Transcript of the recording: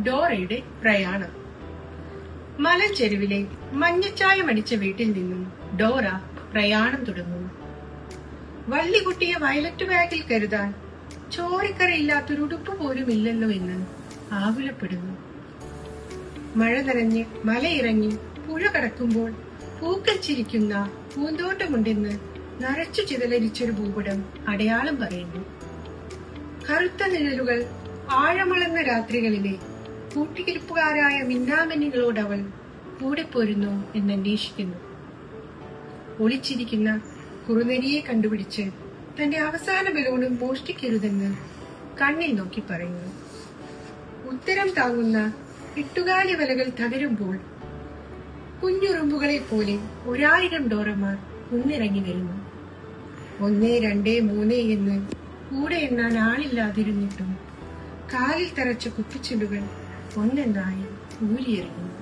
ഡോറയുടെ പ്രയാണം. മലഞ്ചെരുവിലെ മഞ്ഞച്ചായമടിച്ച വീട്ടിൽ നിന്നും ഡോറ പ്രയാണം തുടങ്ങുന്നു. വള്ളികുട്ടിയെ വയലറ്റ് ബാഗിൽ കരുതാൻ ചോരക്കറയില്ലാത്തൊരു ഉടുപ്പ് പോലും ഇല്ലല്ലോ എന്ന് ആകുലപ്പെടുന്നു. മഴ നനഞ്ഞ് മലയിറങ്ങി പുഴ കടക്കുമ്പോൾ പൂക്കൾ ചിരിക്കുന്ന പൂന്തോട്ടമുണ്ടെന്ന് നരച്ചു ചിതലരിച്ചൊരു ഭൂപടം അടയാളം പറയുന്നു. കറുത്ത നിഴലുകൾ ആഴമളന്ന രാത്രികളിലെ കൂട്ടിക്കിരിപ്പുകാരായ മിന്നാമിന്നികളോട് അവൾ കൂടെ പോരുന്നു എന്നന്വേഷിക്കുന്നു. ഒളിച്ചിരിക്കുന്ന കുറുനരിയെ കണ്ടുപിടിച്ച് തന്റെ അവസാന ബലൂണും മോഷ്ടിക്കരുതെന്ന് കണ്ണിൽ നോക്കി പറയുന്നു. ഉത്തരം താങ്ങുന്ന എട്ടുകാലി വലകൾ തകരുമ്പോൾ കുഞ്ഞുറുമ്പുകളെ പോലെ 1000 ഡോറമാർ കുന്നിറങ്ങി വരുന്നു. 1, 2, 3 എന്ന് കൂടെ എണ്ണാൻ ആളില്ലാതിരുന്നിട്ടും കാലിൽ തറച്ച കുപ്പിച്ചുണ്ടുകൾ ഒന്നെന്നായി ഊരിയെറിയുന്നു.